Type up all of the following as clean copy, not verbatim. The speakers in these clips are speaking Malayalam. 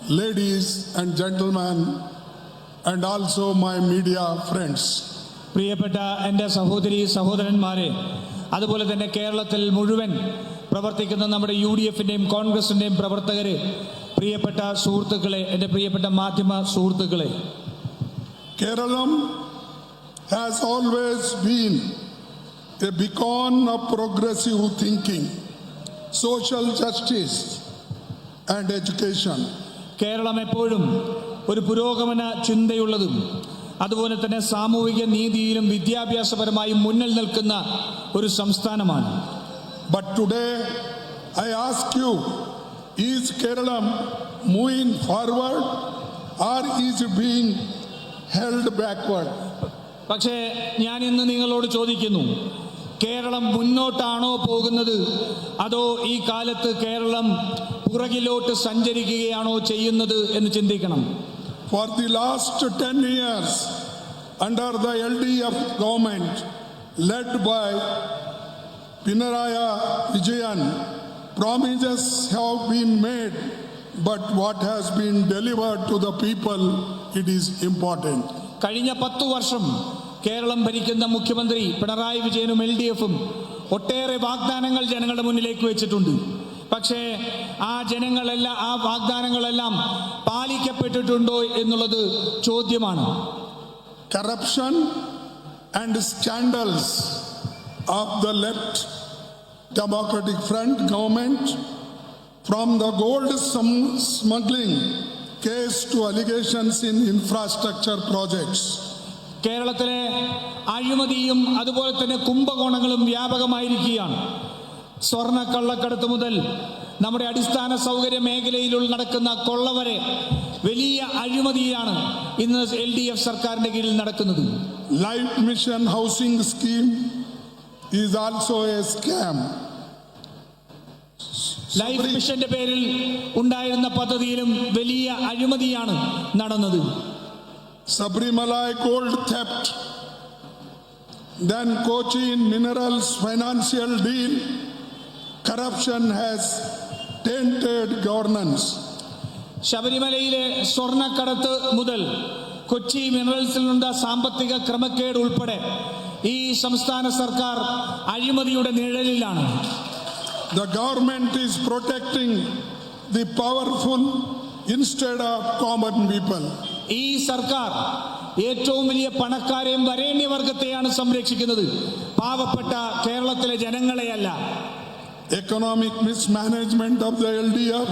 ladies and gentlemen, and also my media friends. പ്രിയപ്പെട്ട എൻ്റെ സഹോദരി സഹോദരന്മാരെ, അതുപോലെ തന്നെ കേരളത്തിൽ മുഴുവൻ പ്രവർത്തിക്കുന്ന നമ്മുടെ UDFൻ്റെയും കോൺഗ്രസിൻ്റെയും പ്രവർത്തകരെ, പ്രിയപ്പെട്ട സുഹൃത്തുക്കളെ, എൻ്റെ പ്രിയപ്പെട്ട മാധ്യമ സുഹൃത്തുക്കളെ, Kerala has always been a beacon of progressive thinking, social justice and education. Keralam എപ്പോഴും ഒരു പുരോഗമന ചിന്തയുള്ളതും അതുപോലെ തന്നെ സാമൂഹിക നീതിയിലും വിദ്യാഭ്യാസപരമായും മുന്നിൽ നിൽക്കുന്ന ഒരു സംസ്ഥാനമാണ്. But today I ask you, is Kerala moving forward or is it being held backward? പക്ഷേ ഞാൻ ഇന്ന് നിങ്ങളോട് ചോദിക്കുന്നു, കേരളം മുന്നോട്ടാണോ പോകുന്നത്, അതോ ഈ കാലത്ത് കേരളം പുറകിലോട്ട് സഞ്ചരിക്കുകയാണോ ചെയ്യുന്നത് എന്ന് ചിന്തിക്കണം. For the last 10 years, under the LDF government led by Pinaraya Vijayan, promises have been made, but what has been delivered to the people, it is important. കഴിഞ്ഞ 10 വർഷം കേരളം ഭരിക്കുന്ന മുഖ്യമന്ത്രി പിണറായി വിജയനും LDFും ഒട്ടേറെ വാഗ്ദാനങ്ങൾ ജനങ്ങളുടെ മുന്നിലേക്ക് വെച്ചിട്ടുണ്ട്. പക്ഷേ ആ വാഗ്ദാനങ്ങളെല്ലാം പാലിക്കപ്പെട്ടിട്ടുണ്ടോ എന്നുള്ളത് ചോദ്യമാണ്. Corruption and scandals of the left Democratic Front government, from the gold smuggling case to allegations in infrastructure projects. കേരളത്തിലെ അഴിമതിയും അതുപോലെ തന്നെ കുംഭകോണങ്ങളും വ്യാപകമായിരിക്കുകയാണ്. സ്വർണ്ണ കള്ളക്കടത്ത് മുതൽ നമ്മുടെ അടിസ്ഥാന സൗകര്യ മേഖലയിൽ നടക്കുന്ന കൊള്ള വരെ വലിയ അഴിമതിയാണ് ഇന്ന് LDF സർക്കാരിന്റെ കീഴിൽ നടക്കുന്നത്. Life Mission housing scheme is also a scam. Life മിഷന്റെ പേരിൽ ഉണ്ടായിരുന്ന പദ്ധതിയിലും വലിയ അഴിമതിയാണ് നടന്നത്. Sabrimala gold theft, then Cochin Minerals financial deal, corruption has tainted governance. ശബരിമലയിലെ സ്വർണ്ണക്കടത്ത് മുതൽ കൊച്ചി മിനറൽസിലുള്ള സാമ്പത്തിക ക്രമക്കേട് ഉൾപ്പെടെ ഈ സംസ്ഥാന സർക്കാർ അഴിമതിയുടെ നിഴലിലാണ്. The government is protecting the powerful instead of common people. ഈ സർക്കാർ ഏറ്റവും വലിയ പണക്കാരെയും വരേണ്യവർഗത്തെയാണ് സംരക്ഷിക്കുന്നത്, പാവപ്പെട്ട കേരളത്തിലെ ജനങ്ങളെയല്ല. Economic mismanagement of the LDF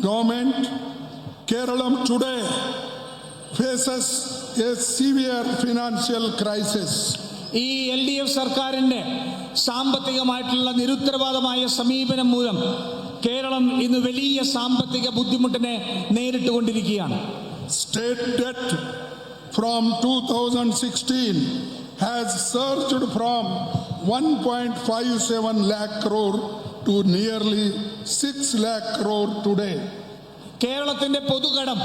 government, Kerala today faces a severe financial crisis. ഈ LDF സർക്കാരിന്റെ സാമ്പത്തികമായിട്ടുള്ള നിരുത്തരവാദമായ സമീപനം മൂലം കേരളം ഇന്ന് വലിയ സാമ്പത്തിക ബുദ്ധിമുട്ടിനെ നേരിട്ടുകൊണ്ടിരിക്കുകയാണ്. State debt from 2016 has surged from 1.57 lakh crore to nearly 6 lakh crore today. കേരളത്തിന്റെ പൊതുകടം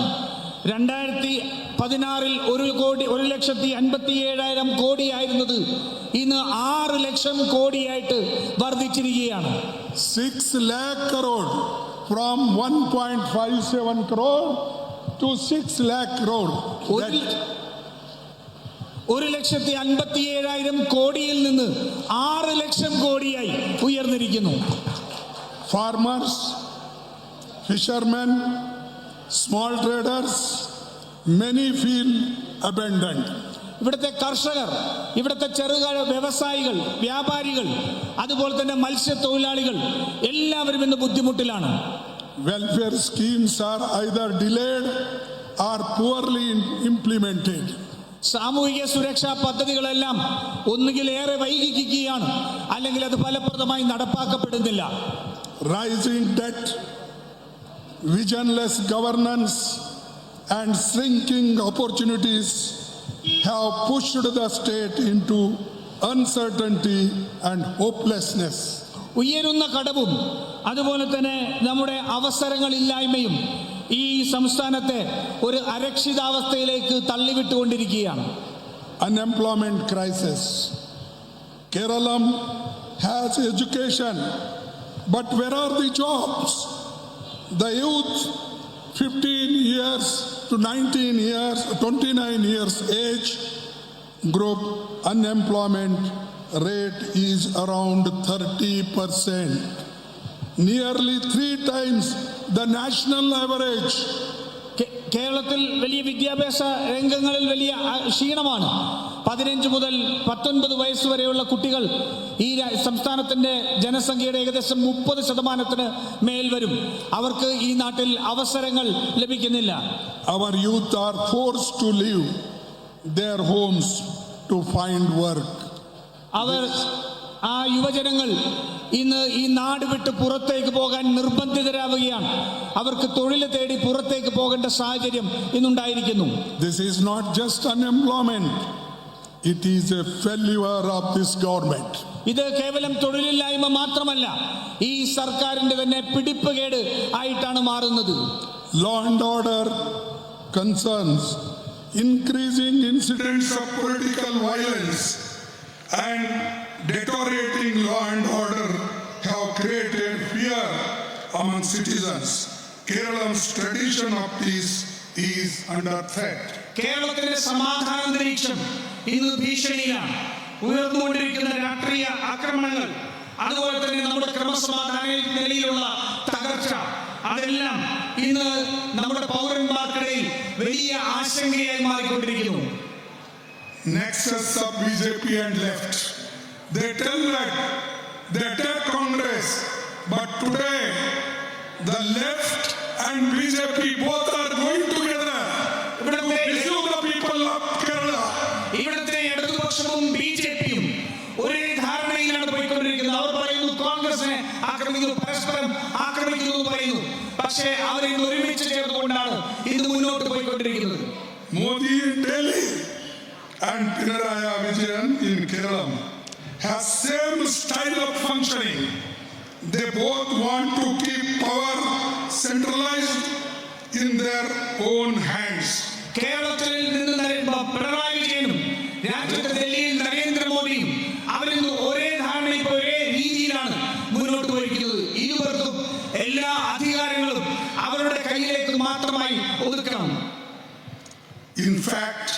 2016 1,57,000 കോടിയായിരുന്നത് ഇന്ന് 6 ലക്ഷം കോടിയായിട്ട് വർദ്ധിച്ചിരിക്കുകയാണ്. 6 lakh crore from 1.57 crore to 6 lakh crore. 1,57,000 കോടിയിൽ നിന്ന് 6 ലക്ഷം കോടിയായി ഉയർന്നിരിക്കുന്നു. Farmers, fishermen, small traders, many feel abandoned. ഇവിടുത്തെ കർഷകർ, ഇവിടുത്തെ ചെറുകിട വ്യവസായികൾ, വ്യാപാരികൾ, അതുപോലെ തന്നെ മത്സ്യത്തൊഴിലാളികൾ എല്ലാവരും ഇന്ന് ബുദ്ധിമുട്ടിലാണ്. Welfare schemes are either delayed or poorly implemented. സാമൂഹിക സുരക്ഷാ പദ്ധതികളെല്ലാം ഒന്നുകിൽ ഏറെ വൈകിക്കുകയാണ്, അല്ലെങ്കിൽ അത് ഫലപ്രദമായി നടപ്പാക്കപ്പെടുന്നില്ല. Rising debt, visionless governance and shrinking opportunities have pushed the state into uncertainty and hopelessness. ഉയരുന്ന കടവും അതുപോലെ തന്നെ നമ്മുടെ അവസരങ്ങളില്ലായ്മയും ഈ സംസ്ഥാനത്തെ ഒരു അരക്ഷിതാവസ്ഥയിലേക്ക് തള്ളിവിട്ടുകൊണ്ടിരിക്കുകയാണ്. Unemployment crisis. Kerala has education, but where are the jobs? The youth 15 years to 19 years, 29 years age group unemployment rate is around 30%, nearly 3 times the national average. കേരളത്തിൽ വലിയ വിദ്യാഭ്യാസ രംഗങ്ങളിൽ വലിയ ക്ഷീണമാണ്. 15 മുതൽ 19 വയസ്സ് വരെയുള്ള കുട്ടികൾ ഈ സംസ്ഥാനത്തിന്റെ ജനസംഖ്യയുടെ ഏകദേശം 30% മേൽ വരും. അവർക്ക് ഈ നാട്ടിൽ അവസരങ്ങൾ ലഭിക്കുന്നില്ല. Our youth are forced to leave their homes to find work. അവർ ആ യുവജനങ്ങൾ ഇന്ന് ഈ നാട് വിട്ട് പുറത്തേക്ക് പോകാൻ നിർബന്ധിതരാവുകയാണ്. അവർക്ക് തൊഴിൽ തേടി പുറത്തേക്ക് പോകേണ്ട സാഹചര്യം ഇന്നുണ്ടായിരിക്കുന്നു. This is not just unemployment, it is a failure of this government. ഇത് കേവലം തൊഴിലില്ലായ്മ മാത്രമല്ല, ഈ സർക്കാരിന്റെ തന്നെ പിടിപ്പുകേട് ആയിട്ടാണ് മാറുന്നത്. Law and order concerns, increasing incidents of political violence and deteriorating law and order have created fear among citizens. Kerala's tradition of peace is under threat. കേരളത്തിന്റെ സമാധാനാന്തരീക്ഷം ഇന്ന് ഭീഷണിയിലാണ്. ഉയർന്നുകൊണ്ടിരിക്കുന്ന രാഷ്ട്രീയ ആക്രമണങ്ങൾ, അതുപോലെ തന്നെ നമ്മുടെ ക്രമസമാധാന നിലയിലുള്ള തകർച്ച, അതെല്ലാം ഇന്ന് നമ്മുടെ പൗരന്മാർക്കിടയിൽ വലിയ ആശങ്കയായി മാറിക്കൊണ്ടിരിക്കുന്നു. Nexus of BJP and left. They tell that they attack Congress, but today the left and BJP both are going together to pursue the people of Kerala. ഇവിടുത്തെ ഇടതുപക്ഷവും ബിജെപിയും ഒരേ ധാരണയിലാണ് പോയിക്കൊണ്ടിരിക്കുന്നത്. അവർ പറയുന്നു കോൺഗ്രസിനെ ആക്രമിക്കുന്നു, പരസ്പരം ആക്രമിക്കുന്നു എന്ന് പറയുന്നു. പക്ഷേ അവർ ഇന്ന് ഒരുമിച്ച് ചേർന്നുകൊണ്ടാണ് ഇത് മുന്നോട്ട് പോയിക്കൊണ്ടിരിക്കുന്നത്. Modi in Delhi and Pinaraya Vijayan in Kerala have same style of functioning. They both want to keep power centralized in their own hands. കേരളത്തിൽ നിന്ന് പിണറായി വിജയനും രാജ്യത്തെ ഡൽഹിയിൽ നരേന്ദ്രമോദിയും അവരിന്ന് ഒരേ ധാരണയിൽ ഒരേ രീതിയിലാണ് മുന്നോട്ട് പോയിരിക്കുന്നത്. ഇരുവർക്കും എല്ലാ അധികാരങ്ങളും അവരുടെ കയ്യിലേക്ക് മാത്രമായി ഒതുക്കണം. In fact,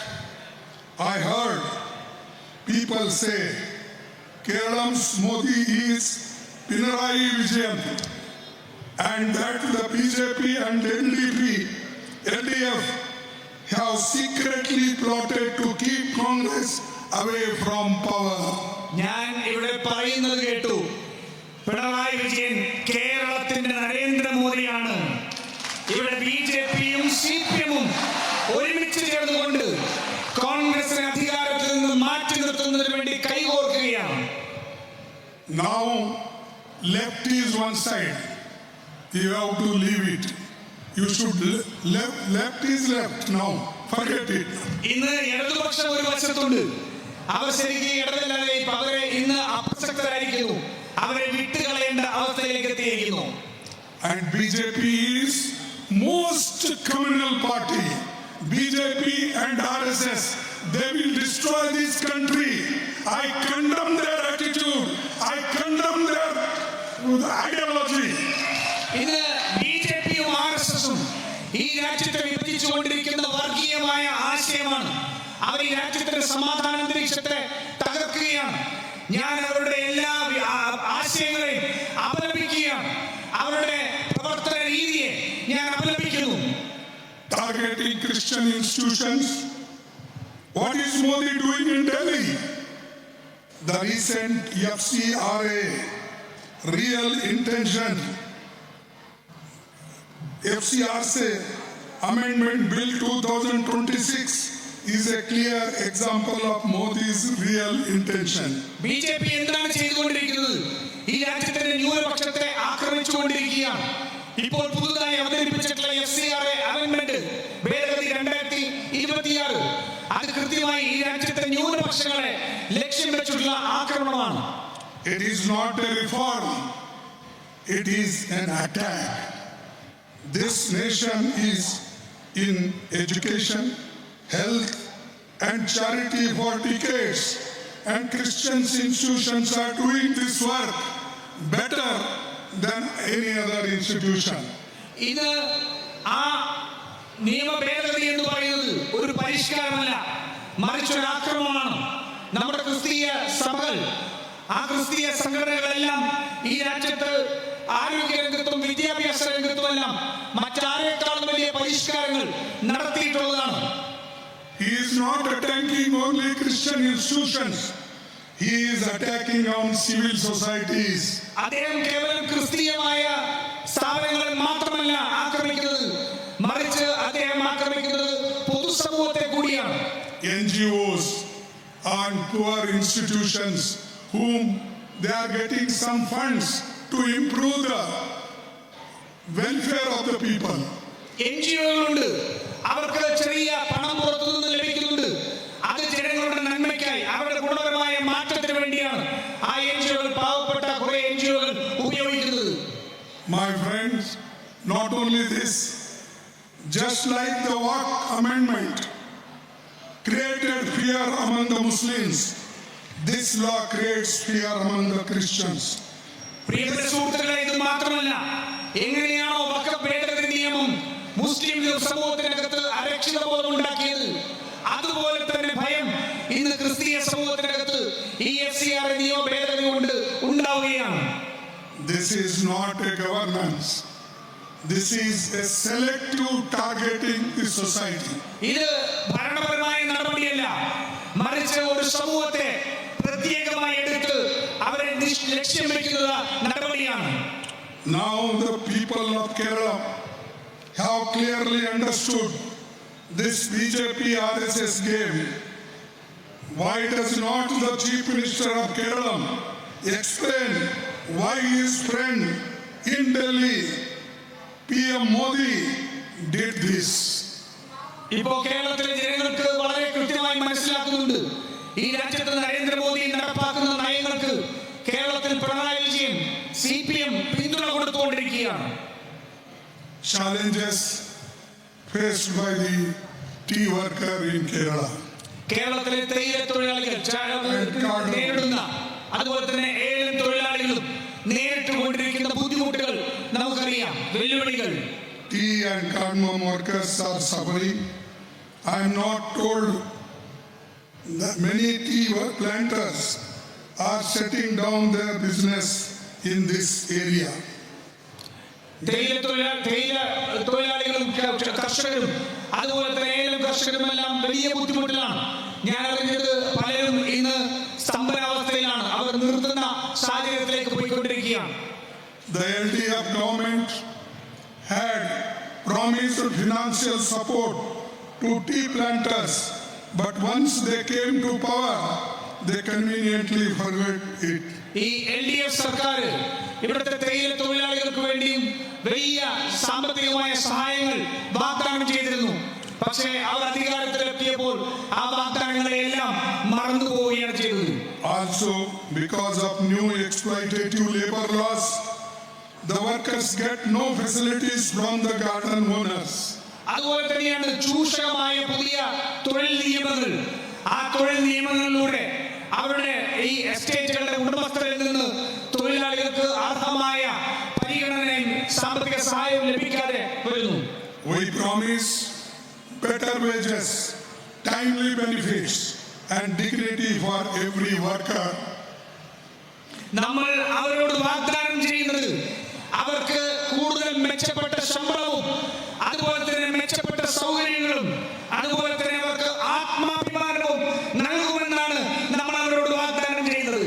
I heard people say Kerala's Modi is Pinarayi Vijayan and that the BJP and LDF have secretly plotted to keep Congress away from power. ഞാൻ ഇവിടെ പറയുന്നത് കേട്ടു, പിണറായി വിജയൻ കേരളത്തിന്റെ നരേന്ദ്രമോദിയാണ്. ഇവിടെ ബിജെപിയും സിപിഎമ്മും ഒരുമിച്ച് ചേർന്നുകൊണ്ട് കോൺഗ്രസിനെ അധികാരത്തിൽ നിന്ന് മാറ്റി നിർത്തുന്നതിന് വേണ്ടി കൈകോർക്കുകയാണ്. Now left is one side, you have to leave it. You should left is left now, forget it. ഇന്ന് ഇടതുപക്ഷം ഒരു വശത്തുണ്ട്, അവർ ശരിക്കും ഇടതല്ലാതെ അവരെ ഇന്ന് അപ്രസക്തരായിരിക്കുന്നു, അവരെ വിട്ടുകളയേണ്ട അവസ്ഥയിലേക്ക് എത്തിയിരിക്കുന്നു. And BJP is most criminal party. BJP and RSS, they will destroy this country. I condemn their attitude. I condemn their ideology. ഇന്ന് ബിജെപിയും ആർഎസ്എസും ഈ രാജ്യത്തെ വിഭജിച്ചുകൊണ്ടിരിക്കുന്ന വർഗീയമായ ആശയമാണ്. അവർ ഈ രാജ്യത്തിന്റെ സമാധാനാന്തരീക്ഷത്തെ തകർക്കുകയാണ്. ഞാൻ അവരുടെ എല്ലാ ആശയങ്ങളെയും അപലപിക്കുകയാണ്. അവരുടെ പ്രവർത്തന രീതിയെ ഞാൻ അപലപിക്കുന്നു. Targeting Christian institutions. What is Modi doing in Delhi? The recent FCRA real intention FCRA Amendment Bill 2026 is a clear example of Modi's real intention. BJP എന്താണ് ചെയ്തുകൊണ്ടിരിക്കുന്നത്? ഈ രാജ്യത്തിന്റെ ന്യൂനപക്ഷത്തെ ആക്രമിച്ചുകൊണ്ടിരിക്കുകയാണ്. ഇപ്പോൾ പുതുതായി അവതരിപ്പിച്ചിട്ടുള്ള FCRA അമെൻഡ്മെന്റ് ഭേദഗതി 2026 അത് കൃത്യമായി ഈ രാജ്യത്തെ ന്യൂനപക്ഷങ്ങളെ ലക്ഷ്യം വെച്ചുള്ള ആക്രമണമാണ്. It is not a reform, it is an attack. This nation is in education, health and charity for decades, and Christian institutions are doing this work better than any other institution. ഇത് ആ നിയമ ഭേദഗതി എന്ന് പറയുന്നത് ഒരു പരിഷ്കാരമല്ല, മറിച്ച് ഒരു ആക്രമണമാണ്. നമ്മുടെ ക്രിസ്തീയ സഭകൾ, ആ ക്രിസ്തീയ സംഘടനകളെല്ലാം ഈ രാജ്യത്ത് ആരോഗ്യ രംഗത്തും വിദ്യാഭ്യാസ രംഗത്തുമെല്ലാം മറ്റാരേക്കാളും വലിയ പരിഷ്കാരങ്ങൾ നടത്തിയിട്ടുള്ളതാണ്. He is not attacking only Christian institutions. He is attacking on civil societies. അദ്ദേഹം കേവലം ക്രിസ്തീയമായ സ്ഥാപനങ്ങളെ മാത്രമല്ല ആക്രമിക്കുന്നത്, മറിച്ച് അദ്ദേഹം ആക്രമിക്കുന്നത് പൊതുസമൂഹത്തെ കൂടിയാണ്. NGOs and poor institutions whom they are getting some funds to improve the welfare of the people. NGOകളുണ്ട്, അവർക്ക് ചെറിയ പണം പുറത്തുനിന്ന് ലഭിക്കുന്നുണ്ട്. അത് ജനങ്ങളുടെ നന്മയ്ക്കായി, അവരുടെ ഗുണപരമായ മാറ്റത്തിന് വേണ്ടിയാണ് ആ NGOകൾ, പാവപ്പെട്ട കുറെ NGOകൾ ഉപയോഗിക്കുന്നത്. My friends, not only this, just like the Waqf Amendment created fear among the Muslims, this law creates fear among the Christians. പ്രിയപ്പെട്ട സുഹൃത്തുക്കളെ, ഇത് മാത്രമല്ല, എങ്ങനെയാണോ വഖഫ് ഭേദഗതി നിയമം മുസ്ലിം സമൂഹത്തിനകത്ത് അരക്ഷിതബോധം ഉണ്ടാക്കിയത്, അതുപോലെ തന്നെ ഭയം ഇന്ന് ക്രിസ്തീയ സമൂഹത്തിനകത്ത് ഈ FCRA നിയമ ഭേദഗതി കൊണ്ട് ഉണ്ടാവുകയാണ്. This is not a governance. This is a selective targeting the society. ഇത് ഭരണപരമായ നടപടിയല്ല, മറിച്ച് ഒരു സമൂഹത്തെ പ്രത്യേകമായി എടുത്ത് അവരെ ലക്ഷ്യം വെക്കുന്ന നടപടിയാണ്. Now the people of Kerala have clearly understood this BJP RSS game. Why does not the Chief Minister of Kerala explain why his friend in Delhi, PM Modi, did this? ഇപ്പോ കേരളത്തിലെ ജനങ്ങൾക്ക് വളരെ കൃത്യമായി മനസ്സിലാക്കുന്നുണ്ട്, ഈ രാജ്യത്ത് നരേന്ദ്രമോദി നടപ്പാക്കുന്ന നയങ്ങൾക്ക് കേരളത്തിൽ പിണറായി വിജയൻ CPM പിന്തുണ കൊടുത്തുകൊണ്ടിരിക്കുകയാണ്. Challenges faced by the tea worker in Kerala. കേരളത്തിലെ തേയില തൊഴിലാളികൾ നേരിടുന്ന, അതുപോലെ തന്നെ ഏലം തൊഴിലാളികളും നേരിട്ടുകൊണ്ടിരിക്കുന്ന ബുദ്ധിമുട്ടുകൾ നമുക്കറിയാം, വെല്ലുവിളികൾ. Tea and cardamom workers are suffering. I am not told that many tea planters are shutting down their business in this area. തേയില തൊഴിലാളികളും കർഷകരും അതുപോലെ തന്നെ ഏലം കർഷകരുമെല്ലാം വലിയ ബുദ്ധിമുട്ടിലാണ്. ഞാൻ അറിഞ്ഞത് പലരും ഇന്ന് സ്തംഭനാവസ്ഥയിലാണ്, അവർ നിർത്തുന്ന സാഹചര്യത്തിലേക്ക് പോയിക്കൊണ്ടിരിക്കുകയാണ്. The LDF government had promised financial support to tea planters, but once they came to power, they conveniently forgot it. ഈ LDF സർക്കാർ ഇവിടുത്തെ തേയില തൊഴിലാളികൾക്ക് വേണ്ടിയും വലിയ സാമ്പത്തികമായ സഹായങ്ങൾ വാഗ്ദാനം ചെയ്തിരുന്നു. പക്ഷേ അവർ അധികാരത്തിലെത്തിയപ്പോൾ ആ വാഗ്ദാനങ്ങളെല്ലാം മറന്നുപോവുകയാണ് ചെയ്തത്. Also, because of new exploitative labor laws, the workers get no facilities from the garden owners. അതുപോലെ തന്നെയാണ് ചൂഷകമായ പുതിയ തൊഴിൽ നിയമങ്ങൾ. ആ തൊഴിൽ നിയമങ്ങളിലൂടെ അവരുടെ ഈ എസ്റ്റേറ്റുകളുടെ ഉടമസ്ഥരിൽ നിന്ന് തൊഴിലാളികൾക്ക് അർഹമായ പരിഗണനയും സാമ്പത്തിക സഹായവും ലഭിക്കാതെ വരുന്നു. We promise better wages, timely benefits, and dignity for every worker. നമ്മൾ അവരോട് വാഗ്ദാനം ചെയ്യുന്നത് അവർക്ക് കൂടുതൽ മെച്ചപ്പെട്ട ശമ്പളവും അതുപോലെ തന്നെ മെച്ചപ്പെട്ട സൗകര്യങ്ങളും അതുപോലെ തന്നെ അവർക്ക് ആത്മാഭിമാനവും നൽകുമെന്നാണ് നമ്മൾ അവരോട് വാഗ്ദാനം ചെയ്യുന്നത്.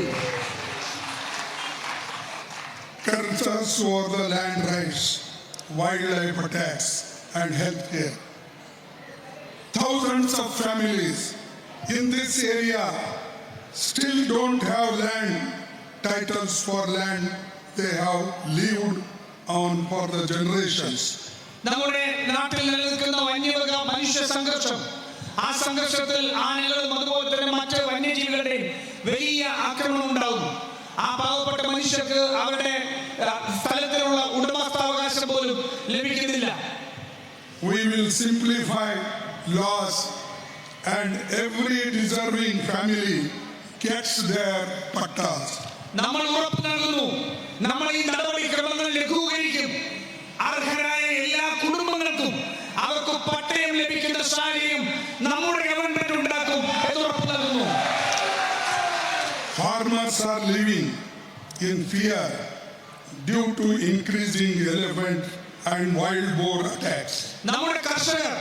Curbs over the land rights, wildlife attacks, and health care. Thousands of families in this area still don't have land titles for land they have lived on for the generations. നമ്മുടെ നാട്ടിൽ നിലനിൽക്കുന്ന വന്യമൃഗ മനുഷ്യ സംഘർഷം, ആ സംഘർഷത്തിൽ ആനകളും അതുപോലെ തന്നെ മറ്റ് വന്യജീവികളുടെയും വലിയ ആക്രമണം ഉണ്ടാകും. ആ പാവപ്പെട്ട മനുഷ്യർക്ക് അവരുടെ സ്ഥലത്തിലുള്ള ഉടമസ്ഥാവകാശം പോലും ലഭിക്കുന്നില്ല. We will simplify laws and every deserving family gets their pattas. നമ്മൾ ഉറപ്പ് നൽകുന്നു, നമ്മൾ ഈ നടപടിക്രമങ്ങൾ ലഘൂകരിക്കും. അർഹരായ എല്ലാ കുടുംബങ്ങൾക്കും അവർക്ക് പട്ട ലഭിക്കുന്ന സാഹചര്യം നമ്മുടെ ഗവൺമെന്റ് ഉണ്ടാക്കും എന്ന് ഉറപ്പു നൽകുന്നു. Farmers are living in fear due to increasing elephant and wild boar attacks. നമ്മുടെ കർഷകർ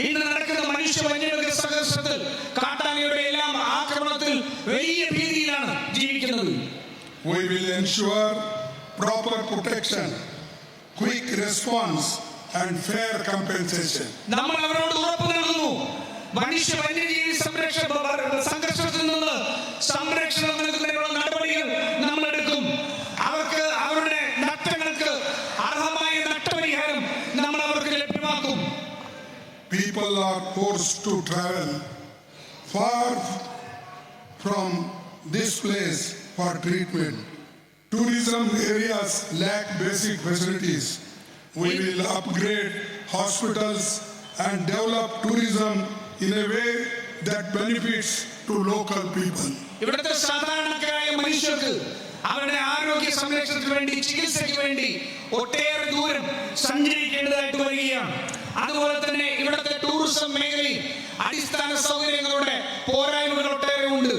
ഇന്ന് നടക്കുന്ന മനുഷ്യ വന്യമൃഗ സംഘർഷത്തിൽ കാട്ടാനയുടെ എല്ലാം ആക്രമണത്തിൽ വലിയ ഭീതിയിലാണ് ജീവിക്കുന്നത്. We will ensure proper protection, quick response and fair compensation. നമ്മൾ അവരോട് ഉറപ്പു നൽകുന്നു, മനുഷ്യ വന്യജീവി സംഘർഷത്തിൽ നിന്ന് സംരക്ഷണം നൽകുന്നതിനുള്ള നടപടികൾ നമ്മൾ എടുക്കും. അവർക്ക് അവരുടെ നഷ്ടങ്ങൾക്ക് അർഹമായ നഷ്ടപരിഹാരം നമ്മൾ അവർക്ക് ലഭ്യമാക്കും. People are forced to travel far from this place for treatment. Tourism areas lack basic facilities. We will upgrade hospitals and develop tourism in a way that benefits to local people. ഇവിടുത്തെ സാധാരണക്കാരായ മനുഷ്യർക്ക് അവരുടെ ആരോഗ്യ സംരക്ഷണത്തിന് വേണ്ടി, ചികിത്സയ്ക്ക് വേണ്ടി ഒട്ടേറെ ദൂരം സഞ്ചരിക്കേണ്ടതായിട്ട് വരികയാണ്. അതുപോലെ തന്നെ ഇവിടുത്തെ ടൂറിസം മേഖലയിൽ അടിസ്ഥാന സൗകര്യങ്ങളുടെ പോരായ്മകൾ ഒട്ടേറെ ഉണ്ട്.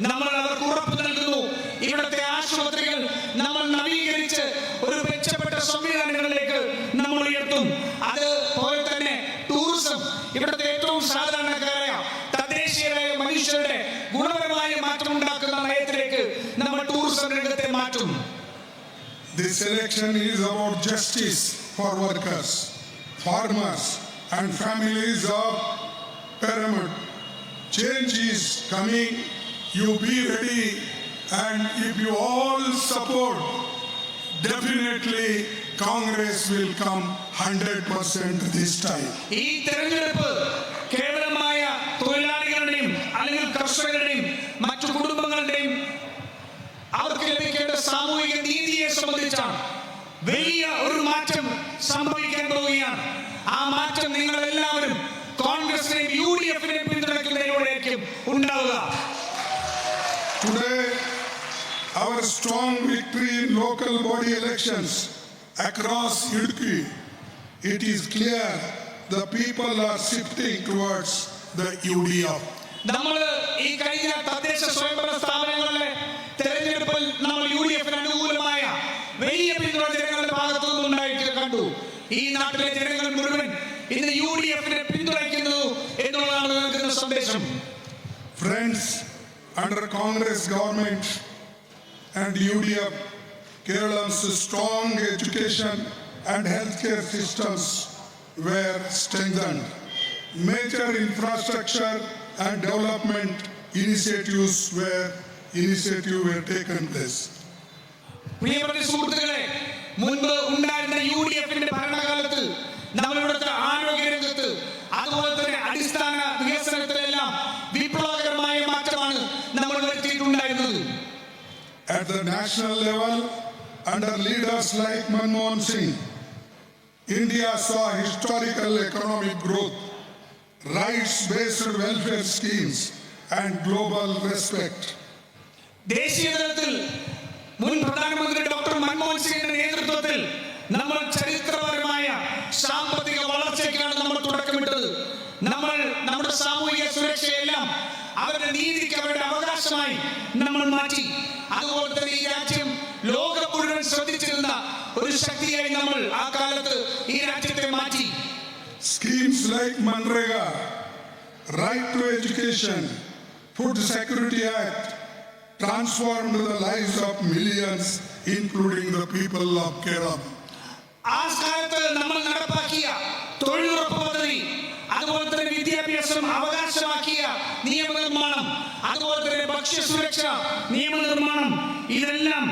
നമ്മൾ അവർക്ക് ഉറപ്പ് നൽകുന്നു, ഇവിടുത്തെ ആശുപത്രികൾ നമ്മൾ നവീകരിച്ച് ഒരു മെച്ചപ്പെട്ട സംവിധാനങ്ങളിലേക്ക് നമ്മൾ ഉയർത്തും. അതുപോലെ തന്നെ ടൂറിസം ഇവിടുത്തെ ഏറ്റവും സാധാരണക്കാരായ തദ്ദേശീയരായ മനുഷ്യരുടെ ഗുണപരമായ മാറ്റം ഉണ്ടാക്കുന്ന നയത്തിലേക്ക് നമ്മൾ ടൂറിസം രംഗത്തെ മാറ്റും. This election is about justice for workers, farmers and families of Pyramid. Change is coming. You be ready, and if you all support, definitely Congress will come 100% this time. ഈ തെരഞ്ഞെടുപ്പ് കേവലമായ തൊഴിലാളികളുടെയും അല്ലെങ്കിൽ കർഷകരുടെയും മറ്റു കുടുംബങ്ങളുടെയും അവർക്ക് ലഭിക്കേണ്ട സാമൂഹിക നീതിയെ സംബന്ധിച്ചാണ്. വലിയ ഒരു മാറ്റം സംഭവിക്കാൻ പോവുകയാണ്. ആ മാറ്റം നിങ്ങൾ എല്ലാവരും കോൺഗ്രസിനെയും UDF-നെയും പിന്തുണയ്ക്കുന്നതിലൂടെയായിരിക്കും ഉണ്ടാവുക. Today, our strong victory in local body elections across Idukki, it is clear the people are shifting towards the UDF. നമ്മൾ ഈ കഴിഞ്ഞ തദ്ദേശ സ്വയംഭരണ സ്ഥാപനങ്ങളിലെ തെരഞ്ഞെടുപ്പിൽ നമ്മൾ UDF-ന് അനുകൂലമായ വലിയ പിന്തുണ ജനങ്ങളുടെ ഭാഗത്തു നിന്നുണ്ടായിട്ട് കണ്ടു. ഈ നാട്ടിലെ ജനങ്ങൾ മുഴുവൻ ഇന്ന് UDF-നെ പിന്തുണയ്ക്കുന്നു എന്നുള്ളതാണ് നൽകുന്ന സന്ദേശം. Friends, under Congress government and UDF, Kerala's strong education and healthcare systems were strengthened. Major infrastructure and development initiatives were taken place. പ്രിയപ്പെട്ട സുഹൃത്തുക്കളെ, മുൻപ് ഉണ്ടായിരുന്ന UDF-ന്റെ ഭരണകാലത്ത് നമ്മൾ ഇവിടുത്തെ ആരോഗ്യ രംഗത്ത് അതുപോലെ തന്നെ അടിസ്ഥാന വികസനത്തിലെല്ലാം വിപ്ലവകരമായ മാറ്റമാണ് നമ്മൾ വരുത്തിയിട്ടുണ്ടായിരുന്നത്. At the national level, under leaders like Manmohan Singh, India saw historical economic growth, rights-based welfare schemes, and global respect. ദേശീയ തലത്തിൽ മുൻ പ്രധാനമന്ത്രി ഡോക്ടർ മൻമോഹൻ സിംഗിന്റെ നേതൃത്വത്തിൽ നമ്മൾ ചരിത്രപരമായ സാമ്പത്തിക വളർച്ചയ്ക്കാണ് നമ്മൾ തുടക്കമിട്ടത്. നമ്മൾ നമ്മുടെ സാമൂഹിക സുരക്ഷയെല്ലാം അവരുടെ നീതിക്ക്, അവരുടെ അവകാശമായി നമ്മൾ മാറ്റി. അതുപോലെ തന്നെ ഈ രാജ്യം ലോകം മുഴുവൻ ശ്രദ്ധിച്ചിരുന്ന ഒരു ശക്തിയായി നമ്മൾ ആ കാലത്ത് ഈ രാജ്യത്തെ മാറ്റി. Schemes like Manrega, Right to Education, Food Security Act transformed the lives of millions, including the people of Kerala. ആ കാലത്ത് നമ്മൾ നടപ്പാക്കിയ തൊഴിലുറപ്പ് പദ്ധതി, അതുപോലെ തന്നെ വിദ്യാഭ്യാസം അവകാശമാക്കിയ നിയമനിർമ്മാണം, അതുപോലെ തന്നെ ഭക്ഷ്യസുരക്ഷ നിയമനിർമ്മാണം, ഇതെല്ലാം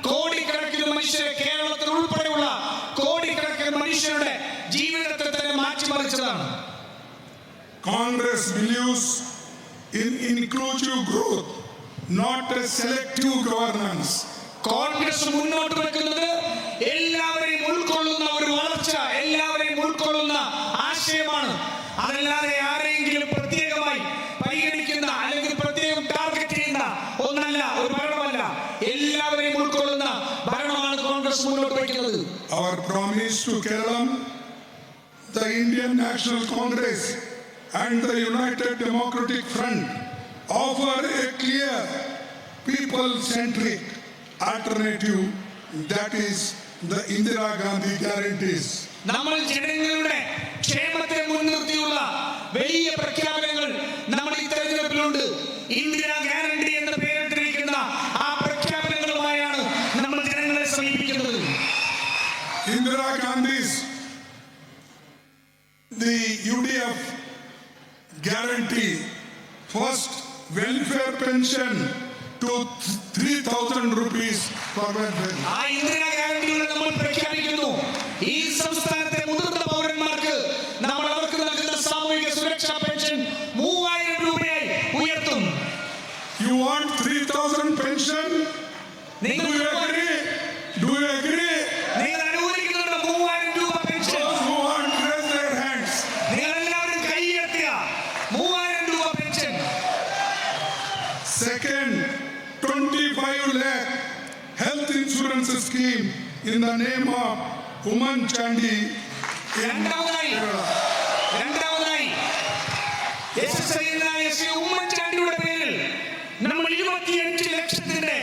കോടിക്കണക്കിന് മനുഷ്യരെ, കേരളത്തിൽ ഉൾപ്പെടെയുള്ള കോടിക്കണക്കിന് മനുഷ്യരുടെ ജീവിതത്തെ തന്നെ മാറ്റിമറിച്ചതാണ്. Congress believes in inclusive growth, not a selective governance. Congress മുന്നോട്ട് വെക്കുന്നത് എല്ലാവരെയും ഉൾക്കൊള്ളുന്ന ഒരു വളർച്ച, എല്ലാവരെയും ഉൾക്കൊള്ളുന്ന ആശയമാണ്. അതല്ലാതെ ആരെങ്കിലും പ്രത്യേകമായി പരിഗണിക്കുന്ന അല്ലെങ്കിൽ പ്രത്യേകം ടാർഗറ്റ് ചെയ്യുന്ന ഒന്നല്ല, ഒരു ഭരണമല്ല. എല്ലാവരെയും ഉൾക്കൊള്ളുന്ന ഭരണമാണ് കോൺഗ്രസ് മുന്നോട്ട് വയ്ക്കുന്നത്. Our promise to Kerala, the Indian National Congress and the United Democratic Front offer a clear, people-centric alternative, that is the Indira Gandhi guarantees. നമ്മൾ ജനങ്ങളുടെ ക്ഷേമത്തെ മുൻനിർത്തിയുള്ള വലിയ പ്രഖ്യാപനങ്ങൾ നമ്മൾ ഈ തെരഞ്ഞെടുപ്പിലുണ്ട്. ഇന്ദിരാ ഗ്യാരണ്ടി എന്ന പേരിട്ടിരിക്കുന്ന ആ പ്രഖ്യാപനങ്ങളുമായാണ് നമ്മൾ ജനങ്ങളെ സമീപിക്കുന്നത്. Indira Gandhi's, the UDF guarantee first welfare pension to 3,000 rupees per welfare. ആ ഇന്ദിരാ ഗ്യാരണ്ടിയുടെ നമ്മൾ പ്രഖ്യാപിക്കുന്നു. ഈ സംസ്ഥാനത്തെ മുതിർന്ന പൗരന്മാർക്ക് നമ്മൾ അവർക്ക് നൽകുന്ന സാമൂഹിക സുരക്ഷാ പെൻഷൻ 3,000 രൂപയായി ഉയർത്തും. You want 3,000 pension? Do you agree? Do you agree? നിങ്ങൾ അനുകൂലിക്കുന്നുണ്ട് 3,000 രൂപ pension? Those who want, raise their hands. നിങ്ങൾ എല്ലാവരും കൈ ഉയർത്തുക. 3,000 രൂപ pension. Second, 25 lakh health insurance scheme in the name of Uman Chandi. രണ്ടാമതായി ശ്രീ ഉമ്മൻചാണ്ടിയുടെ പേരിൽ നമ്മൾ 25 ലക്ഷത്തിന്റെ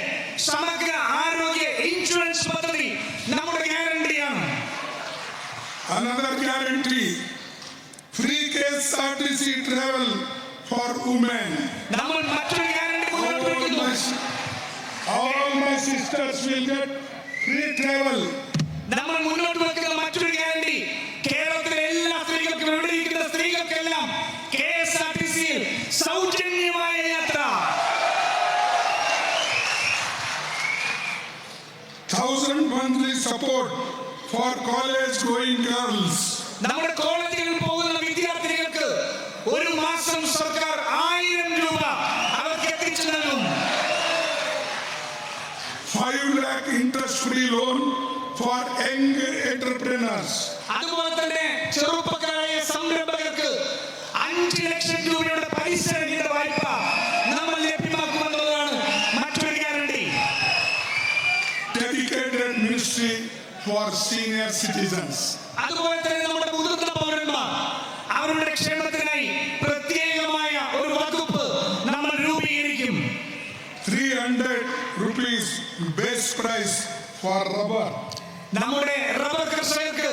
സമഗ്ര ആരോഗ്യ ഇൻഷുറൻസ് പദ്ധതി നമ്മുടെ ഗ്യാരണ്ടിയാണ്. Another guarantee, free KSRTC travel for women. നമ്മൾ മറ്റൊരു ഗ്യാരണ്ടി മുന്നോട്ട് വയ്ക്കുന്നു. All my sisters will get free travel. നമ്മൾ മുന്നോട്ട് വെക്കുന്ന മറ്റൊരു ഗ്യാരണ്ടി, കേരളത്തിലെ എല്ലാ സ്ത്രീകൾക്കും, ഇവിടെ ഇരിക്കുന്ന സ്ത്രീകൾക്കെല്ലാം KSRTC സൗജന്യമായ യാത്ര. 1,000 monthly support for college going girls. നമ്മുടെ കോളേജുകളിൽ പോകുന്ന വിദ്യാർത്ഥിനികൾക്ക് ഒരു മാസം സർക്കാർ 1,000 രൂപ അവർക്ക് എത്തിച്ചു നൽകും. 5 lakh interest-free loan for young entrepreneurs. അതുപോലെ തന്നെ ചെറുപ്പക്കാരായ സംരംഭകർക്ക് 5 ലക്ഷം രൂപയുടെ പലിശരഹിത വായ്പ നമ്മൾ ലഭ്യമാക്കുമെന്നുള്ളതാണ് മറ്റൊരു guarantee. Dedicated ministry for senior citizens. അതുപോലെ തന്നെ നമ്മുടെ മുതിർന്ന പൗരന്മാർ അവരുടെ ക്ഷേമത്തിനായി പ്രത്യേകമായ ഒരു വകുപ്പ് നമ്മൾ രൂപീകരിക്കും. 300 rupees base price for rubber. നമ്മുടെ റബ്ബർ കർഷകർക്ക്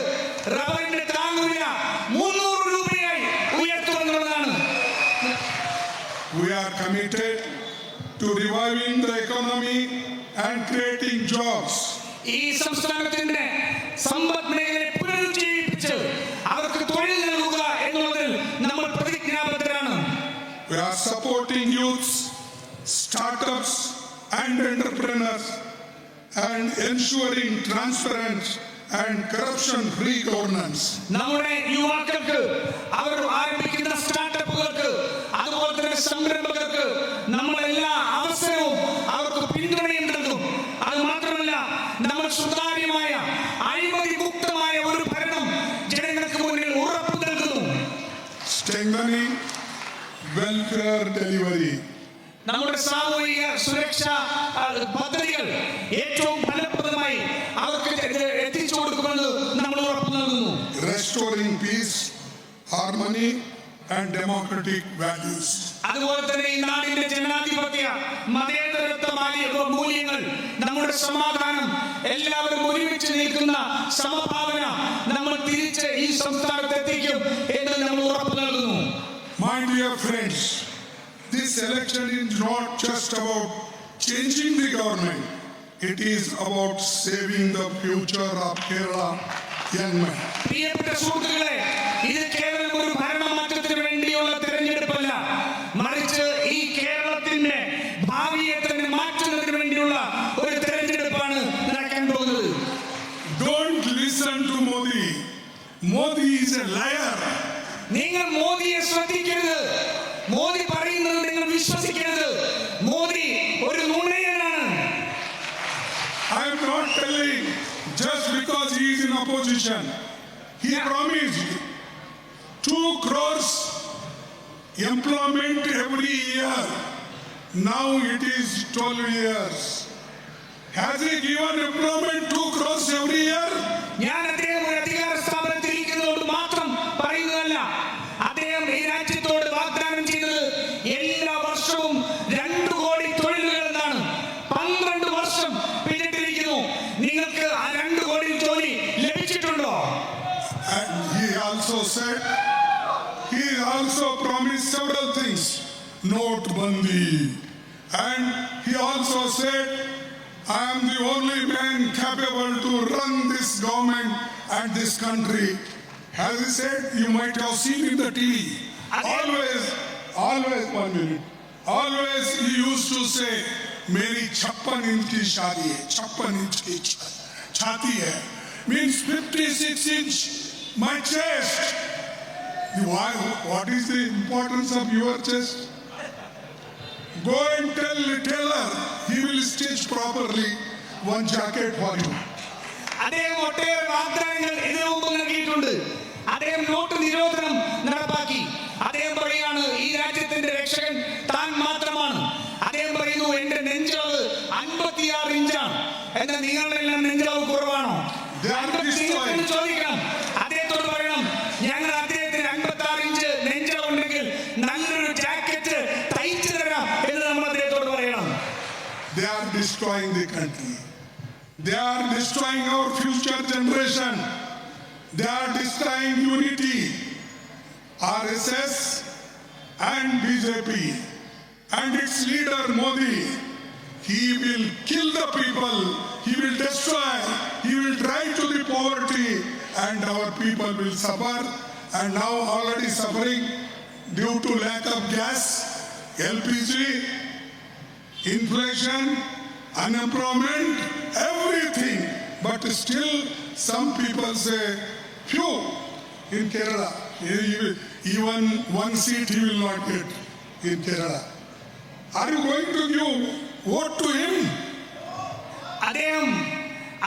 റബ്ബറിന്റെ താങ്ങുവില 300 രൂപയായി ഉയർത്തുമെന്നുള്ളതാണ്. We are committed to reviving the economy and creating jobs. ഈ സംസ്ഥാനത്തിന്റെ സമ്പദ് മേഖലയെ പുനരുജ്ജീവിപ്പിച്ച് അവർക്ക് തൊഴിൽ നൽകുക എന്നുള്ളതിൽ നമ്മൾ പ്രതിജ്ഞാബദ്ധരാണ്. We are supporting youths, startups and entrepreneurs and ensuring transparent and corruption-free governance. നമ്മുടെ യുവാക്കൾക്ക്, അവർ ആരംഭിക്കുന്ന സ്റ്റാർട്ടപ്പുകൾക്ക്, അതുപോലെ തന്നെ സംരംഭകർക്ക് നമ്മൾ എല്ലാ അവസരവും അവർക്ക് പിന്തുണയും നൽകും. അത് മാത്രമല്ല, നമ്മൾ സുതാര്യമായ അഴിമതി മുക്തമായ ഒരു ഭരണം ജനങ്ങൾക്ക് മുന്നിൽ ഉറപ്പു നൽകുന്നു. Strengthening welfare delivery. നമ്മുടെ സാമൂഹിക സുരക്ഷാ പദ്ധതികൾ ഏറ്റവും ഫലപ്രദമായി അവർക്ക് എത്തിച്ചു കൊടുക്കുമെന്ന് നമ്മൾ ഉറപ്പു നൽകുന്നു. Restoring peace, harmony and democratic values. അതുപോലെ തന്നെ ഈ നാടിന്റെ ജനാധിപത്യ മതേതരത്വ മൂല്യങ്ങൾ, നമ്മുടെ സമാധാനം, എല്ലാവരും ഒരുമിച്ച് നിൽക്കുന്ന സമഭാവന നമ്മൾ തിരിച്ച് ഈ സംസ്ഥാനത്ത് എത്തിക്കും എന്ന് നമ്മൾ ഉറപ്പു നൽകുന്നു. My dear friends, this election is not just about changing the government. It is about saving the future of Kerala young men. പ്രിയപ്പെട്ട സുഹൃത്തുക്കളെ, ഇത് കേവലം ഒരു ഭരണമാറ്റത്തിന് വേണ്ടിയുള്ള തെരഞ്ഞെടുപ്പല്ല, മറിച്ച് ഈ കേരളത്തിന്റെ ഭാവിയെ തന്നെ മാറ്റുന്നതിന് വേണ്ടിയുള്ള ഒരു തെരഞ്ഞെടുപ്പാണ് നടക്കാൻ പോകുന്നത്. Don't listen to Modi. Modi is a liar. നിങ്ങൾ മോദിയെ ശ്രദ്ധിക്കരുത്. മോദി പറയുന്നത് നിങ്ങൾ വിശ്വസിക്കരുത്. മോദി ഒരു നുണയനാണ്. I am not telling just because he is in opposition. He promised 2 crores employment every year. Now it is 12 years. Has he given employment 2 crores every year? ഞാൻ അദ്ദേഹം ഒരു അധികാര സ്ഥാപനത്തിൽ ഇരിക്കുന്നതുകൊണ്ട് മാത്രം he also promised several things. Notbandi. And he also said, I am the only man capable to run this government and this country. As he said, you might have seen in the TV. Always 1 minute. Always he used to say, Meri 56 inch ki shaadi hai, 56 inch ki chhati hai. Means 56 inch, my chest. Why? What is the importance of your chest? Go and tell the tailor, he will stitch properly one jacket for you. അദ്ദേഹം ഒട്ടേറെ വാഗ്ദാനങ്ങൾ ഇതിനു മുമ്പ് നൽകിയിട്ടുണ്ട്. അദ്ദേഹം നോട്ട് നിരോധനം നടപ്പാക്കി. അദ്ദേഹം പറയുകയാണ് ഈ രാജ്യത്തിന്റെ രക്ഷകൻ താൻ മാത്രമാണ്. അദ്ദേഹം പറയുന്നു എന്റെ നെഞ്ചളവ് 56 ഇഞ്ചാണ്. എന്നാൽ നിങ്ങളുടെ എല്ലാം നെഞ്ചളവ് കുറവാണോ? ചോദിക്കണം. അദ്ദേഹത്തോട് പറയണം ഞങ്ങൾ അദ്ദേഹത്തിന് 56 ഇഞ്ച് നെഞ്ചളവുണ്ടെങ്കിൽ നല്ലൊരു ജാക്കറ്റ് തയ്ച്ചു തരാം എന്ന് നമ്മൾ അദ്ദേഹത്തോട് പറയണം. They are destroying the country. They are destroying our future generation. They are destroying unity. RSS and BJP and its leader Modi, he will kill the people, he will destroy, he will drive to the poverty, and our people will suffer, and now already suffering due to lack of gas, LPG, inflation, unemployment, everything. But still some people say, phew, in Kerala, even one seat he will not get in Kerala. Are you going to give vote to him?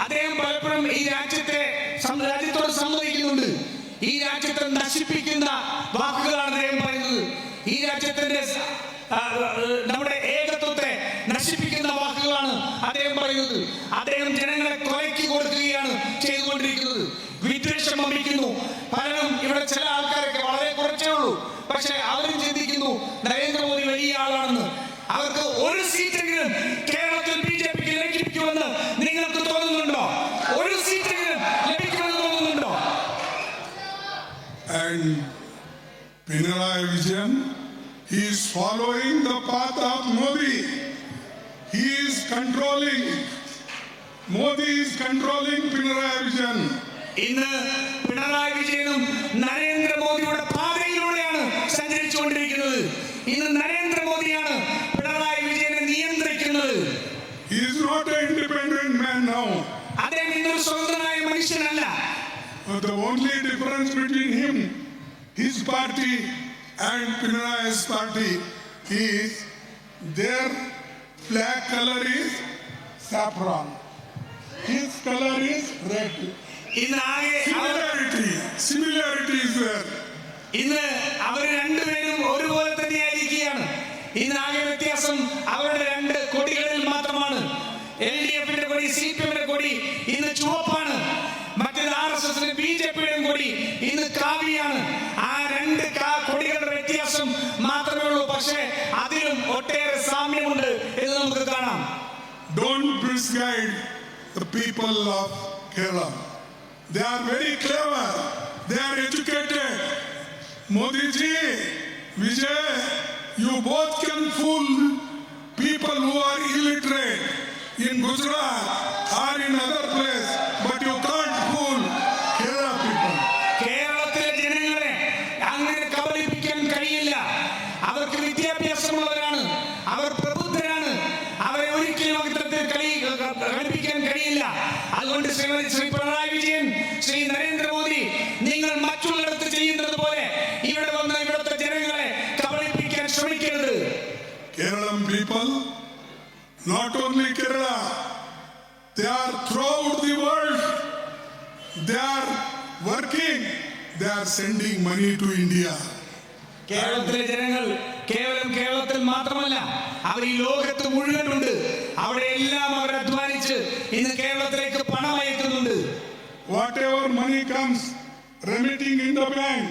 അദ്ദേഹം പലപ്പോഴും ഈ രാജ്യത്തോട് സമ്മതിക്കുന്നുണ്ട്. ഈ രാജ്യത്തെ നശിപ്പിക്കുന്ന വാക്കുകളാണ് അദ്ദേഹം പറയുന്നത്. ഈ രാജ്യത്തിന്റെ നമ്മുടെ ഏകത്വത്തെ നശിപ്പിക്കുന്ന വാക്കുകളാണ് അദ്ദേഹം പറയുന്നത്. അദ്ദേഹം ജനങ്ങളെ കൊലയ്ക്ക് കൊടുക്കുകയാണ് ചെയ്തുകൊണ്ടിരിക്കുന്നത്. വിദ്വേഷം വമിക്കുന്നു. പലരും ഇവിടെ ചില ആൾക്കാരൊക്കെ വളരെ കുറച്ചേ ഉള്ളൂ, പക്ഷെ അവരും ചിന്തിക്കുന്നു നരേന്ദ്രമോദി വലിയ ആളാണെന്ന്. അവർക്ക് ഒരു സീറ്റെങ്കിലും കേരളത്തിൽ ബിജെപിക്ക് ലഭിക്കുമെന്ന് നിങ്ങൾക്ക് തോന്നുന്നുണ്ടോ? ഒരു സീറ്റെങ്കിലും ലഭിക്കുമെന്ന് തോന്നുന്നുണ്ടോ? And Pinarayi Vijayan, he is following the path of Modi. He is controlling. Modi is controlling Pinarayi Vijayan. ഇന്ന് പിണറായി വിജയനും നരേന്ദ്രമോദിയുടെ പാതയിലൂടെയാണ് സഞ്ചരിച്ചുകൊണ്ടിരിക്കുന്നത്. ഇന്ന് നരേന്ദ്രമോദിയാണ് പിണറായി വിജയനെ നിയന്ത്രിക്കുന്നത്. He is not an independent man now. അദ്ദേഹം ഇന്നൊരു സ്വതന്ത്രനായ മനുഷ്യനല്ല. The only difference between him, his party and Pinarayi's party is their flag color is saffron. His color is red. Similarity is there. ഇന്ന് അവർ രണ്ടുപേരും ഒരുപോലെ തന്നെയായിരിക്കുകയാണ്. ഇന്ന് ആകെ വ്യത്യാസം അവരുടെ രണ്ട് കൊടികളിൽ മാത്രമാണ്. LDFന്റെ കൊടി, CPMന്റെ കൊടി ഇന്ന് ചുവപ്പാണ്. മറ്റേത് RSSന്റെ BJPയുടെയും കൊടി ഇന്ന് കാവിയാണ്. ആ രണ്ട് കൊടികളുടെ വ്യത്യാസം മാത്രമേ ഉള്ളൂ. പക്ഷേ അതിലും ഒട്ടേറെ സാമ്യമുണ്ട് എന്ന് നമുക്ക് കാണാം. Don't misguide the people of Kerala. They are very clever. They are educated. Modi ji, Vijay, you both can fool people who are illiterate in Gujarat or in other place, but you can't fool Kerala people. കേരളത്തിലെ ജനങ്ങളെ അങ്ങനെ കബളിപ്പിക്കാൻ കഴിയില്ല. അവർക്ക് വിദ്യാഭ്യാസമുള്ളവരാണ്, അവർ പ്രബുദ്ധരാണ്. അവരെ ഒരിക്കലും അത്തരത്തിൽ കളിപ്പിക്കാൻ കഴിയില്ല. അതുകൊണ്ട് ശ്രീ പിണറായി വിജയൻ, ശ്രീ നരേന്ദ്രമോദി, നിങ്ങൾ മറ്റുള്ളിടത്ത് ചെയ്യുന്നത് പോലെ ഇവിടെ വന്ന് ഇവിടുത്തെ ജനങ്ങളെ കബളിപ്പിക്കാൻ ശ്രമിക്കരുത്. Kerala people, not only Kerala, they are throughout the world. They are working. They are sending money to India. കേരളത്തിലെ ജനങ്ങൾ കേവലം കേരളത്തിൽ മാത്രമല്ല, അവർ ഈ ലോകത്ത് മുഴുവനുണ്ട്. അവിടെ എല്ലാം അവർ അധ്വാനിച്ച് ഇന്ന് കേരളത്തിലേക്ക് പണം അയക്കുന്നുണ്ട്. Whatever money comes remitting in the bank,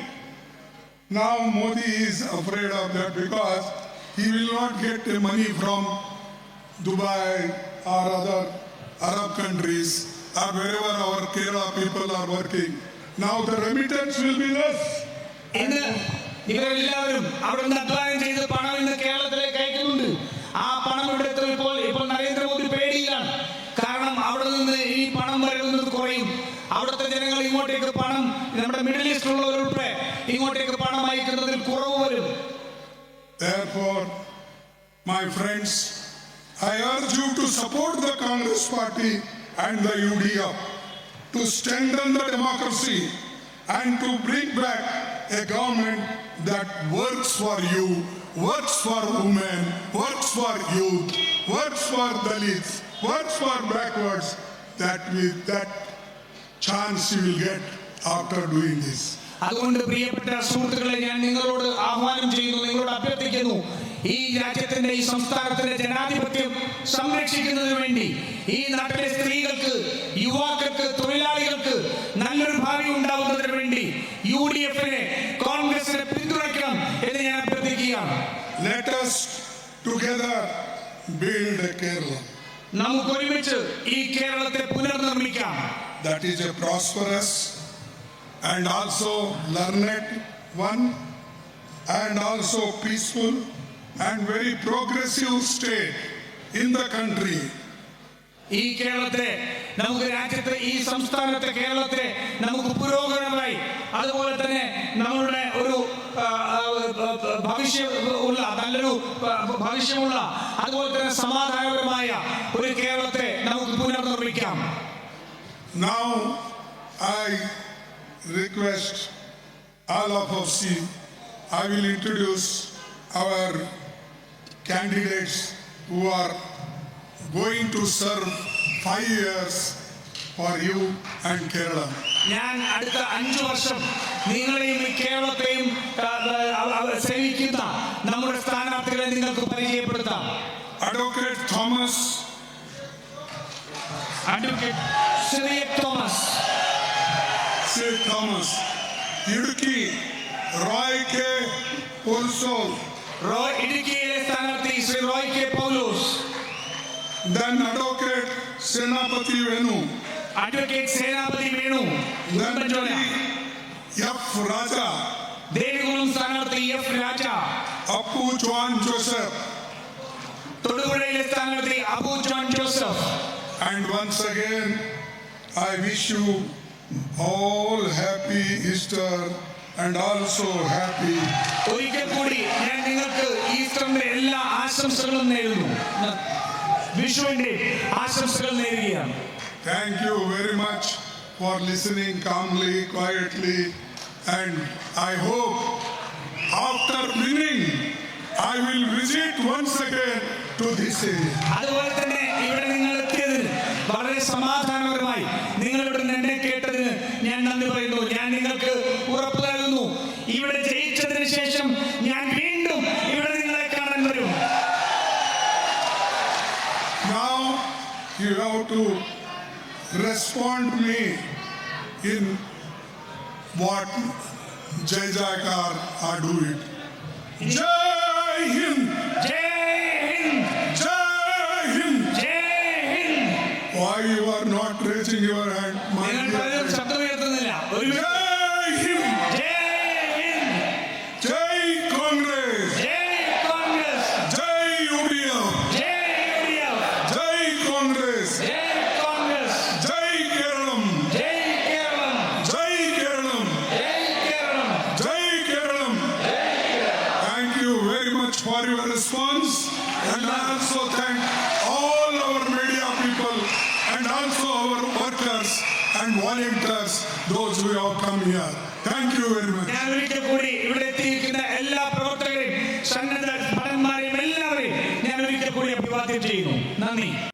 now Modi is afraid of that because he will not get the money from Dubai or other Arab countries or wherever our Kerala people are working. Now the remittance will be less. ഇവരെല്ലാവരും അവിടെ നിന്ന് അധ്വാനം ചെയ്ത് പണം ഇന്ന് കേരളത്തിലേക്ക് അയക്കുന്നുണ്ട്. ആ പണം ഇവിടെ ഇപ്പോൾ നരേന്ദ്രമോദി പേടിയിലാണ്. കാരണം അവിടെ നിന്ന് ഈ പണം വരുന്നത് കുറയും. അവിടുത്തെ ജനങ്ങൾ ഇങ്ങോട്ടേക്ക് പണം, നമ്മുടെ മിഡിൽ ഈസ്റ്റിലുള്ളവരുൾപ്പെടെ ഇങ്ങോട്ടേക്ക് പണം അയക്കുന്നതിൽ കുറവ് വരും. Therefore, my friends, I urge you to support the Congress Party and the UDF to strengthen the democracy and to bring back a government that works for you, works for women, works for youth, works for Dalits, works for backwards. That chance you will get after doing this. അതുകൊണ്ട് പ്രിയപ്പെട്ട സുഹൃത്തുക്കളെ, ഞാൻ നിങ്ങളോട് ആഹ്വാനം ചെയ്യുന്നു, നിങ്ങളോട് അഭ്യർത്ഥിക്കുന്നു, ഈ രാജ്യത്തിന്റെ, ഈ സംസ്ഥാനത്തിന്റെ ജനാധിപത്യം സംരക്ഷിക്കുന്നതിന് വേണ്ടി, ഈ നാട്ടിലെ സ്ത്രീകൾക്ക്, യുവാക്കൾക്ക്, തൊഴിലാളികൾക്ക് നല്ലൊരു ഭാവി ഉണ്ടാവുന്നതിന് വേണ്ടി UDF-നെ, കോൺഗ്രസിനെ പിന്തുണയ്ക്കണം എന്ന് ഞാൻ അഭ്യർത്ഥിക്കുകയാണ്. Let us together build a Kerala. നമുക്ക് ഒരുമിച്ച് ഈ കേരളത്തെ പുനർനിർമ്മിക്കാം. That is a prosperous and also learned one and also peaceful and very progressive state in the country. ഈ കേരളത്തെ നമുക്ക്, രാജ്യത്തെ, ഈ സംസ്ഥാനത്തെ കേരളത്തെ നമുക്ക് പുരോഗമനമായി, അതുപോലെ തന്നെ നമ്മളുടെ ഒരു നല്ലൊരു ഭവിഷ്യമുള്ള, അതുപോലെ തന്നെ സമാധാനപരമായ ഒരു കേരളത്തെ നമുക്ക് പുനർനിർമ്മിക്കാം. Now I request all of us, I will introduce our candidates who are going to serve 5 years for you and Kerala. ഞാൻ അടുത്ത 5 വർഷം നിങ്ങളെയും ഈ കേരളത്തെയും സേവിക്കുന്ന നമ്മുടെ സ്ഥാനാർത്ഥികളെ നിങ്ങൾക്ക് പരിചയപ്പെടുത്താം. Advocate Thomas, Advocate Syriac Thomas, Idukki Roy K. Pulsol, ഇടുക്കിയിലെ സ്ഥാനാർത്ഥി ശ്രീ റോയ് കെ പൗലോസ്. then Advocate Senapati Venu, Advocate Senapati Venu, then F. Raja, Devikulam സ്ഥാനാർത്ഥി F. രാജ, Appu Juan Joseph, തൊടുപുഴയിലെ സ്ഥാനാർത്ഥി Abu John Joseph. and once again I wish you all happy Easter and also happy. ഒരിക്കൽ കൂടി ഞാൻ നിങ്ങൾക്ക് ഈസ്റ്ററിന്റെ എല്ലാ ആശംസകളും നേരുന്നു, വിഷുവിന്റെ ആശംസകൾ നേരുകയാണ്. Thank you very much for listening calmly, quietly, and I hope after winning I will visit once again to this area. അതുപോലെ തന്നെ ഇവിടെ നിങ്ങൾ എത്തിയതിന് വളരെ സമാധാനപരമായി നിങ്ങളുടെ എന്നെ കേട്ടതിന് ഞാൻ നന്ദി പറയുന്നു. ഞാൻ നിങ്ങൾക്ക് ഉറപ്പ് നൽകുന്നു, ഇവിടെ ജയിച്ചതിന് ശേഷം ഞാൻ വീണ്ടും ഇവിടെ നിങ്ങളെ കാണാൻ വരും. Now you have to respond me in what Jai Jaikar are doing. Jai Hind! Jai Hind! Jai Hind! Jai Hind! Why you are not raising your hand? My നിങ്ങൾ dear പലരും friend? ശബ്ദം ഉയർത്തുന്നില്ല. ഒരു Jai Hind! Jai Hind! Jai Congress! Jai Congress! Jai UDF! Jai UDF! Jai Congress! Jai Congress! Jai Keralam! Jai Keralam! Jai Keralam! Jai Keralam! Jai Keralam! Thank you very much for your response, and I also thank all our media people and also our workers and volunteers, those who have come here. Thank you very much. ഞാൻ ഒരിക്കൽ കൂടി ഇവിടെ എത്തിയിരിക്കുന്ന എല്ലാ പ്രവർത്തകരെയും, സന്നദ്ധ ഭടന്മാരെയും എല്ലാവരെയും ഞാൻ ഒരിക്കൽ കൂടി അഭിവാദ്യം ചെയ്യുന്നു. നന്ദി.